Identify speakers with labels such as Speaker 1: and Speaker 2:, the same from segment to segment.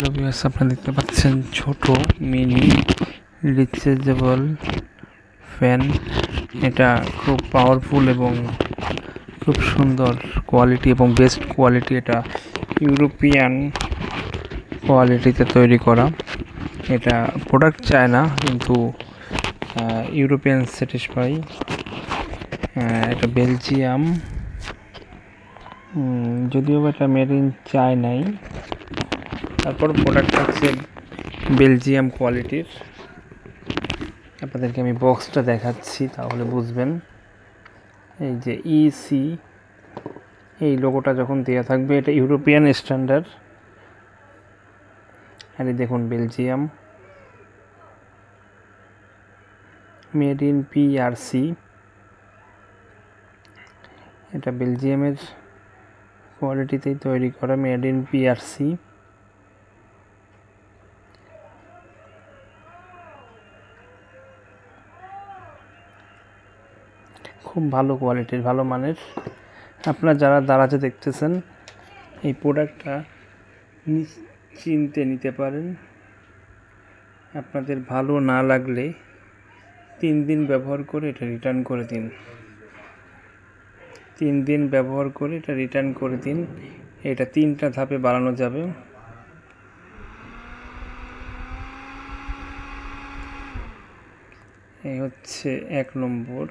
Speaker 1: Hello viewers, আপনারা দেখতে পাচ্ছেন ছোট মিনি রিচার্জেবল ফ্যান। এটা খুব পাওয়ারফুল এবং খুব সুন্দর কোয়ালিটি এবং বেস্ট কোয়ালিটি। এটা ইউরোপিয়ান কোয়ালিটিতে তৈরি করা। এটা প্রোডাক্ট চায় না, কিন্তু ইউরোপিয়ান স্যাটিসফাই। এটা বেলজিয়াম, যদিও এটা মেড ইন চায়নাই, তারপর প্রোডাক্ট হচ্ছে বেলজিয়াম কোয়ালিটির। আপনাদেরকে আমি বক্সটা দেখাচ্ছি, তাহলে বুঝবেন। এই যে ইসি, এই লোগোটা যখন দেওয়া থাকবে, এটা ইউরোপিয়ান স্ট্যান্ডার্ড। আর এই দেখুন বেলজিয়াম, মেড ইন পিআরসি। এটা বেলজিয়ামের কোয়ালিটিতেই তৈরি করা, মেড ইন পিআরসি। খুব ভালো কোয়ালিটির, ভালো মানের। আপনারা যারা দারাজে দেখতেছেন, এই প্রোডাক্টটা নিশ্চিন্তে নিতে পারেন। আপনাদের ভালো না লাগলে 3 দিন ব্যবহার করে এটা রিটার্ন করে দিন। 3 দিন ব্যবহার করে এটা রিটার্ন করে দিন। এটা 3টা ধাপে বাড়ানো যাবে। এই হচ্ছে 1 নম্বর,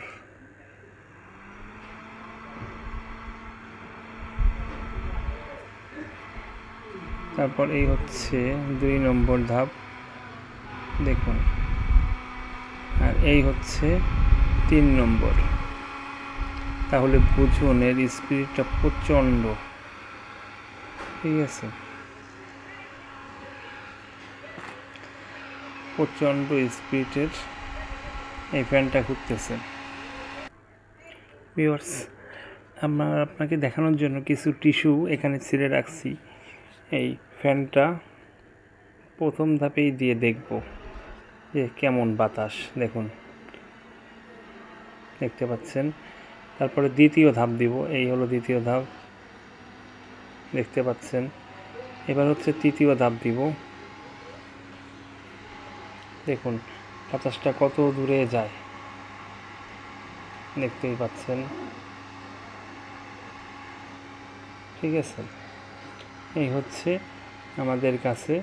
Speaker 1: তারপর এই হচ্ছে 2 নম্বর ধাপ, দেখুন। আর এই হচ্ছে 3 নম্বর। তাহলে বুঝুন এর স্পিডটা প্রচণ্ড, ঠিক আছে? প্রচণ্ড স্পিডের এই ফ্যানটা ঘুরতেছে। ভিউয়ার্স, আপনাকে দেখানোর জন্য কিছু টিস্যু এখানে ছিঁড়ে রাখছি। এই ফ্যানটা প্রথম ধাপেই দিয়ে দেখব যে কেমন বাতাস, দেখুন, দেখতে পাচ্ছেন। তারপরে দ্বিতীয় ধাপ দিব, এই হলো দ্বিতীয় ধাপ, দেখতে পাচ্ছেন। এবার হচ্ছে তৃতীয় ধাপ দিব, দেখুন বাতাসটা কত দূরে যায়, দেখতেই পাচ্ছেন, ঠিক আছে? এই হচ্ছে আমাদের কাছে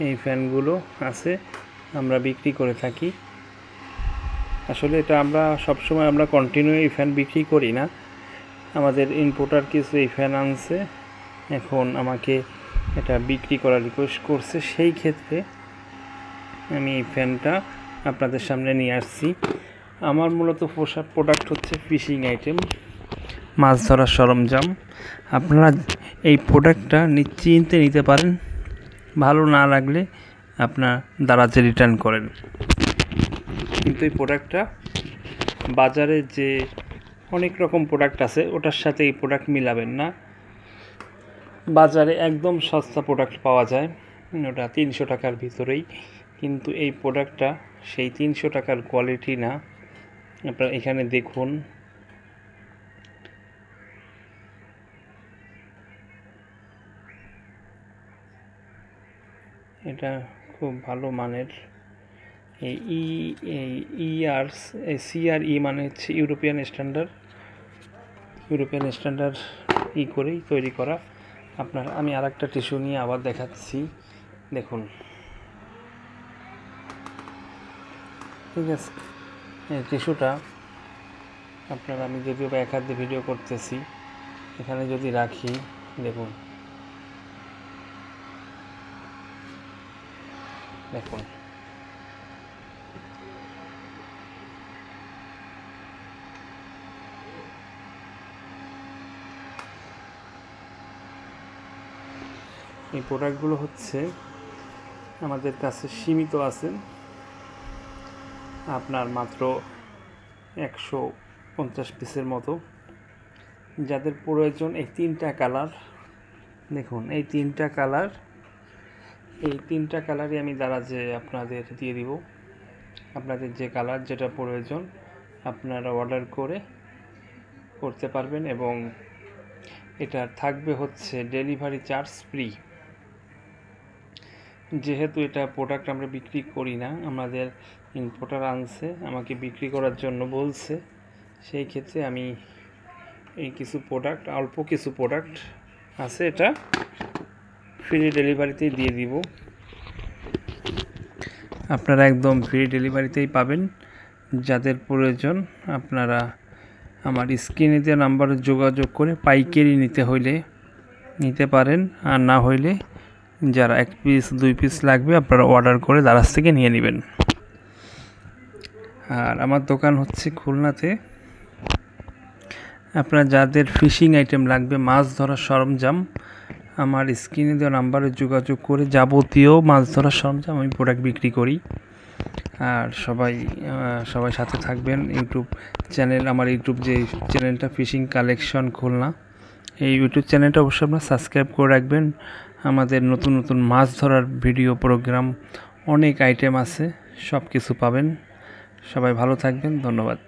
Speaker 1: এই ফ্যানগুলো আছে, আমরা বিক্রি করে থাকি। আসলে এটা আমরা সবসময় কন্টিনিউ এই ফ্যান বিক্রি করি না। আমাদের ইম্পোর্টার কিছু এই ফ্যান আনছে, এখন আমাকে এটা বিক্রি করার রিকোয়েস্ট করছে। সেই ক্ষেত্রে আমি এই ফ্যানটা আপনাদের সামনে নিয়ে আসছি। আমার মূলত প্রোডাক্ট হচ্ছে ফিশিং আইটেম, মাছ ধরার সরঞ্জাম। আপনারা এই প্রোডাক্টটা নিশ্চিন্তে নিতে পারেন। ভালো না লাগলে আপনার দারাজে রিটার্ন করেন। কিন্তু এই প্রোডাক্টটা বাজারে যে অনেক রকম প্রোডাক্ট আছে, ওটার সাথে এই প্রোডাক্ট মিলাবেন না। বাজারে একদম সস্তা প্রোডাক্ট পাওয়া যায়, ওটা 300 টাকার ভিতরেই, কিন্তু এই প্রোডাক্টটা সেই 300 টাকার কোয়ালিটি না। আপনারা এখানে দেখুন, এটা খুব ভালো মানের। এই সিআরই মানে হচ্ছে ইউরোপিয়ান স্ট্যান্ডার্ড করেই তৈরি করা। আমি আরেকটা টিস্যু নিয়ে আবার দেখাচ্ছি, দেখুন, ঠিক আছে? এই টিস্যুটা আমি যদিও এক হাত দিয়ে ভিডিও করতেছি, এখানে যদি রাখি, দেখুন, দেখুন, এই প্রোডাক্টগুলো হচ্ছে আমাদের কাছে সীমিত আছে, আপনার মাত্র 150 পিসের মতো। যাদের প্রয়োজন এই 3টা কালার, দেখুন, এই 3টা কালারই আমি দারাজে আপনাদের দিয়ে দিব। আপনাদের যে কালার যেটা প্রয়োজন আপনারা অর্ডার করতে পারবেন, এবং এটা থাকবে হচ্ছে ডেলিভারি চার্জ ফ্রি। যেহেতু এটা প্রোডাক্ট আমরা বিক্রি করি না, আমাদের ইম্পোর্টার আনছে, আমাকে বিক্রি করার জন্য বলছে, সেই ক্ষেত্রে আমি এই কিছু প্রোডাক্ট, অল্প কিছু প্রোডাক্ট আছে, এটা ফ্রি ডেলিভারিতেই দিয়ে দিব। আপনারা একদম ফ্রি ডেলিভারিতেই পাবেন। যাদের প্রয়োজন আপনারা আমার স্ক্রিনে দেওয়া নাম্বারে যোগাযোগ করে পাইকারি নিতে হইলে নিতে পারেন, আর না হইলে যারা 1 পিস 2 পিস লাগবে আপনারা অর্ডার করে দারাজ থেকে নিয়ে নেবেন। আর আমার দোকান হচ্ছে খুলনাতে। আপনারা যাদের ফিশিং আইটেম লাগবে, মাছ ধরার সরঞ্জাম, আমার স্ক্রিনে দেওয়া নাম্বারে যোগাযোগ করে যাবতীয় মাছ ধরার সরঞ্জাম আমি প্রোডাক্ট বিক্রি করি। আর সবাই সাথে থাকবেন। ইউটিউব চ্যানেল, আমার ইউটিউব যে চ্যানেলটা ফিশিং কালেকশন খুলনা, এই ইউটিউব চ্যানেলটা অবশ্যই আপনারা সাবস্ক্রাইব করে রাখবেন। আমাদের নতুন নতুন মাছ ধরার ভিডিও প্রোগ্রাম, অনেক আইটেম আছে, সব কিছু পাবেন। সবাই ভালো থাকবেন, ধন্যবাদ।